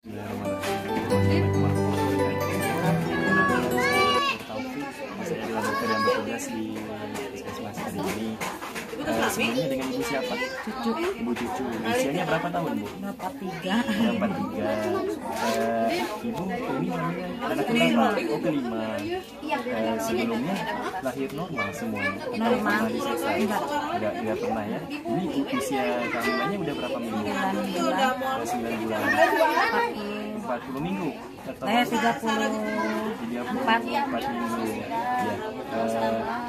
Saya adalah dokter yang bertugas di Puskesmas hari ini. Sebelumnya dengan ibu siapa? Cucu. Ibu Cucu. Usianya berapa tahun, Bu? Dapat 3. Dapat 3. Ibu ini namanya anak kelima. Oh, kelima. Sebelumnya lahir normal semuanya. Normal. Pernah disiksa? Enggak pernah ya. Ini usia kehamilannya udah berapa minggu? 9 bulan. 9 bulan. 40 minggu atau 34 minggu. Ya.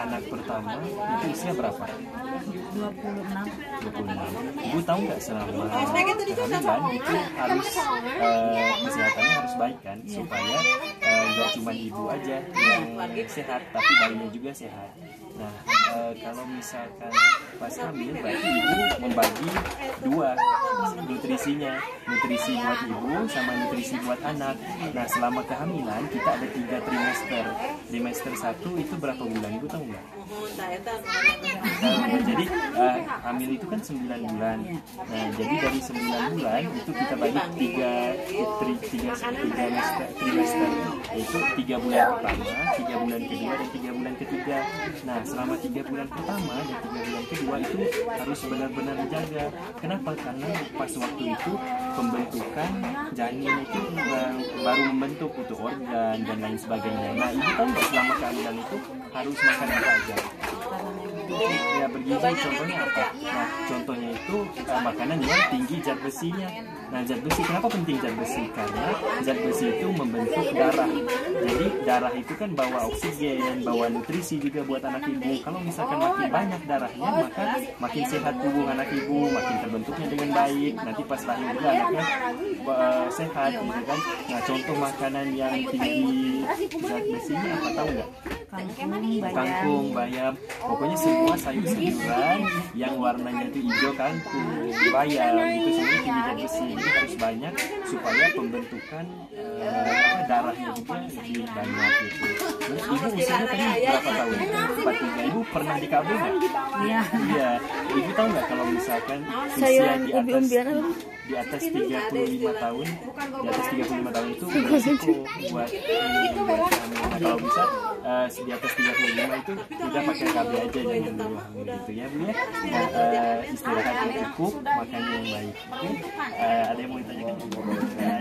Anak pertama itu usia berapa? 26. Ibu tahu nggak selama kehamilan itu harus kesehatannya harus baik kan, supaya nggak cuma ibu aja yang sehat tapi bayinya juga sehat. Nah, kalau misalkan pas hamil berarti ibu membagi 2 nutrisinya, nutrisi buat ibu sama nutrisi buat anak. Nah, selama kehamilan kita ada 3 trimester. Trimester 1 itu berapa bulan, ibu tahu nggak? Jadi hamil itu kan 9 bulan. Nah, jadi dari 9 bulan itu kita bagi 3 trimester, yaitu 3 bulan pertama, 3 bulan kedua, dan 3 bulan ketiga. Nah, selama 3 bulan pertama dan 3 bulan kedua itu harus benar-benar dijaga. Kenapa? Karena pas waktu itu pembentukan janin itu baru membentuk itu organ dan lain sebagainya. Nah, ibu tahu nggak selama kehamilan itu harus makan apa aja? Ya, bergizi. Contohnya apa? Nah, contohnya itu makanan yang tinggi zat besinya. Nah, zat besi, kenapa penting zat besi? Karena zat besi itu membentuk darah. Jadi darah itu kan bawa oksigen, bawa nutrisi juga buat anak ibu. Kalau misalkan makin banyak darahnya, maka makin sehat tubuh anak ibu, makin terbentuknya dengan baik. Nanti pas lahir juga anaknya sehat, gitu kan? Nah, contoh makanan yang tinggi zat besinya apa, tahu nggak? Kangkung, bayam, pokoknya semua sayur-sayuran yang warnanya itu hijau, kangkung, bayam, itu semua tinggi zat besi. Jadi harus banyak supaya pembentukan darahnya juga lebih banyak gitu. Terus ibu usianya tadi berapa tahun? 43. Ibu pernah di KB nggak? Iya. Ibu tahu nggak kalau misalkan usia di atas 35 tahun, di atas 35 tahun itu berisiko buat nah, kalau bisa di atas 35 itu udah pakai KB aja, jangan dulu hamil gitu ya, Bu ya. Nah, istirahat yang cukup, makan yang baik. Oke? Ada yang mau ditanyakan? Ada ya.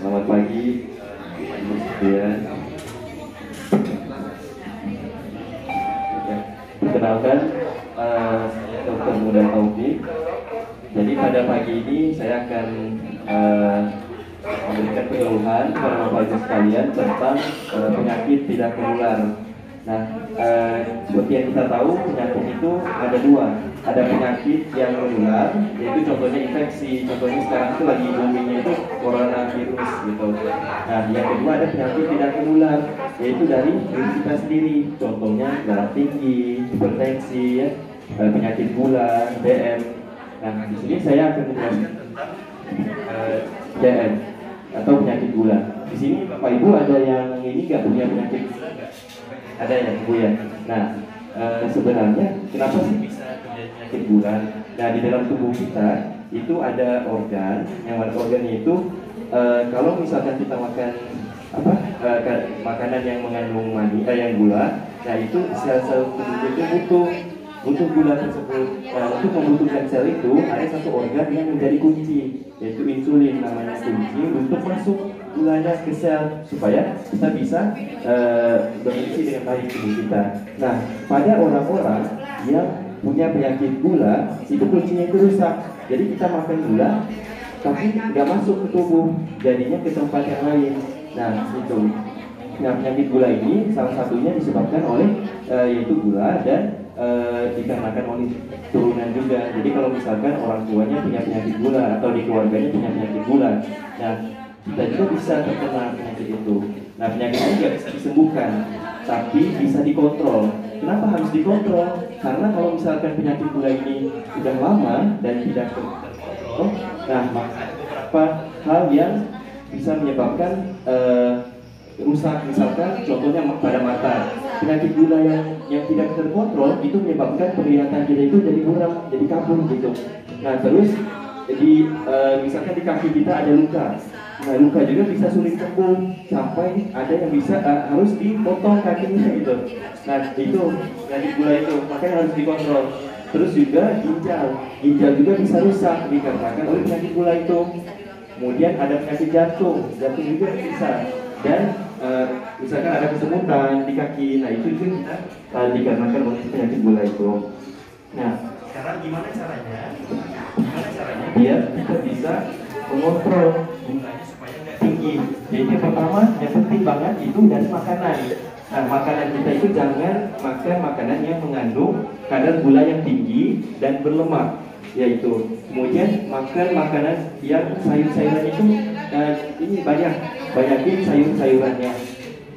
Selamat pagi, Ibu sekalian. Perkenalkan, saya Dr. Muda Taufik. Jadi pada pagi ini saya akan memberikan penyuluhan kepada Bapak Ibu sekalian tentang penyakit tidak menular. Nah, seperti yang kita tahu, penyakit itu ada 2. Ada penyakit yang menular, yaitu contohnya infeksi. Contohnya sekarang itu lagi boomingnya itu coronavirus gitu. Nah, yang kedua ada penyakit tidak menular, yaitu dari diri kita sendiri. Contohnya darah tinggi, hipertensi, ya, penyakit gula, DM. Nah, di sini saya akan menjelaskan tentang DM atau penyakit gula. Di sini Bapak Ibu ada yang ini nggak punya penyakit gula nggak? Ada ya, Bu ya. Nah, sebenarnya kenapa sih bisa terjadi penyakit gula? Nah, di dalam tubuh kita itu ada organ, yang organnya itu kalau misalkan kita makan makanan yang mengandung yang gula, nah itu sel-sel tubuh itu butuh gula tersebut. Nah, untuk membutuhkan sel itu ada satu organ yang menjadi kunci, yaitu insulin, namanya kunci untuk masuk gulanya ke sel supaya kita bisa berfungsi dengan baik tubuh kita. Nah, pada orang-orang yang punya penyakit gula, itu kuncinya itu rusak. Jadi kita makan gula tapi nggak masuk ke tubuh, jadinya ke tempat yang lain. Nah, itu. Nah, penyakit gula ini salah satunya disebabkan oleh yaitu gula dan dikarenakan oleh turunan juga. Jadi kalau misalkan orang tuanya punya penyakit gula atau di keluarganya punya penyakit gula, nah kita juga bisa terkena penyakit itu. Nah, penyakit ini nggak bisa disembuhkan, tapi bisa dikontrol. Kenapa harus dikontrol? Karena kalau misalkan penyakit gula ini sudah lama dan tidak terkontrol, nah maka ada beberapa hal yang bisa menyebabkan rusak. Misalkan contohnya pada mata, penyakit gula yang tidak terkontrol itu menyebabkan penglihatan kita itu jadi buram, jadi kabur gitu. Nah, terus misalkan di kaki kita ada luka. Nah, luka juga bisa sulit sembuh sampai ada yang bisa harus dipotong kakinya gitu. Nah, itu dari gula itu makanya harus dikontrol. Terus juga ginjal juga bisa rusak dikarenakan oleh penyakit gula itu. Kemudian ada penyakit jantung juga bisa. Dan misalkan ada kesemutan di kaki, nah itu juga kita dikarenakan oleh penyakit gula itu. Nah, sekarang gimana caranya? Biar kita bisa mengontrol gulanya supaya nggak tinggi. Jadi yang pertama, yang penting banget itu dari makanan. Nah, makanan kita itu jangan makan makanan yang mengandung kadar gula yang tinggi dan berlemak, yaitu kemudian makan makanan yang sayur-sayuran itu ini banyakin sayur-sayurannya,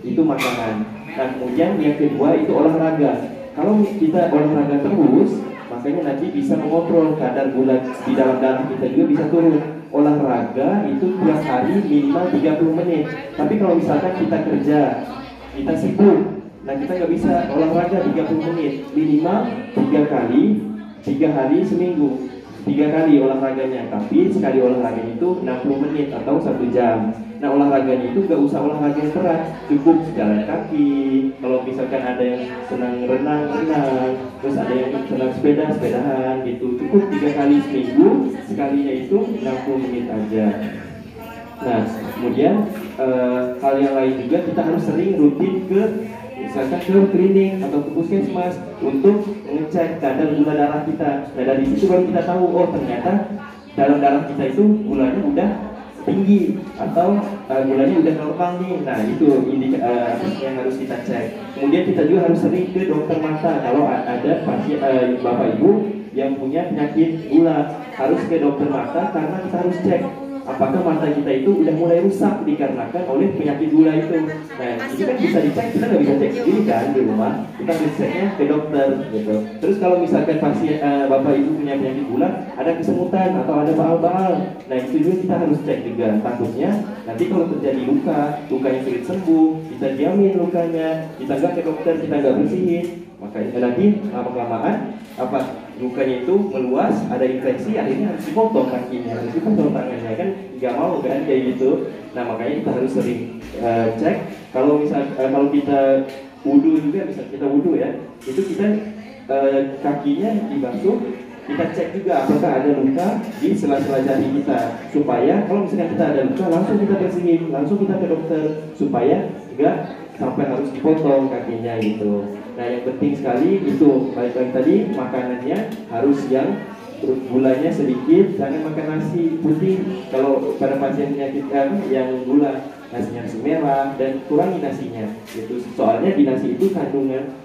itu makanan. Nah, kemudian yang kedua itu olahraga. Kalau kita olahraga terus, makanya nanti bisa mengontrol kadar gula di dalam darah kita juga bisa turun. Olahraga itu tiap hari minimal 30 menit. Tapi kalau misalkan kita kerja, kita sibuk, nah kita nggak bisa olahraga 30 menit, minimal 3 hari seminggu, 3 kali olahraganya. Tapi sekali olahraganya itu 60 menit atau 1 jam. Nah, olahraganya itu nggak usah olahraga yang berat, cukup jalan kaki. Kalau misalkan ada yang senang renang, terus ada yang senang sepedahan gitu, cukup 3 kali seminggu, sekalinya itu 60 menit aja. Nah, kemudian hal yang lain juga kita harus sering rutin misalkan ke klinik atau ke puskesmas untuk mengecek kadar gula darah kita. Nah, dari situ baru kita tahu, oh ternyata dalam darah kita itu gulanya udah tinggi atau gulanya udah normal nih. Nah, itu yang harus kita cek. Kemudian kita juga harus sering ke dokter mata. Kalau ada pasien bapak ibu yang punya penyakit gula, harus ke dokter mata karena kita harus cek apakah mata kita itu udah mulai rusak dikarenakan oleh penyakit gula itu. Nah, ini kan bisa dicek, kita nggak bisa cek sendiri kan di rumah, kita harus ceknya ke dokter gitu. Terus kalau misalkan pasien bapak ibu punya penyakit gula, ada kesemutan atau ada baal-baal, nah itu juga kita harus cek juga. Takutnya nanti kalau terjadi lukanya sulit sembuh, kita diamin lukanya, kita nggak ke dokter, kita nggak bersihin, makanya nanti lama-kelamaan lukanya itu meluas, ada infeksi, akhirnya harus dipotong kakinya, harus dipotong tangannya, kan nggak mau kan kayak gitu. Nah, makanya kita harus sering cek. Kalau kita wudu juga, bisa kita wudu ya, itu kita kakinya dibasuh, kita cek juga apakah ada luka di sela-sela jari kita, supaya kalau misalnya kita ada luka langsung kita bersihin, langsung kita ke dokter, supaya nggak sampai harus dipotong kakinya gitu. Nah, yang penting sekali itu balik lagi tadi, makanannya harus yang gulanya sedikit, jangan makan nasi putih. Kalau pada pasien penyakit yang gula, nasinya nasi merah dan kurangi nasinya gitu. Soalnya di nasi itu kandungan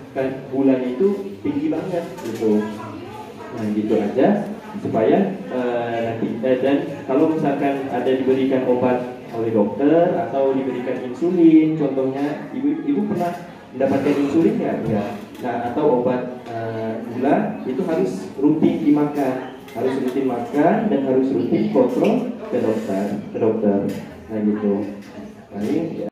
gulanya itu tinggi banget gitu. Nah, gitu aja supaya nanti dan kalau misalkan ada diberikan obat oleh dokter atau diberikan insulin, contohnya ibu pernah mendapatkan insulin ya? Nah, atau obat gula itu harus rutin dimakan, dan harus rutin kontrol ke dokter. Nah, gitu. Nah, ini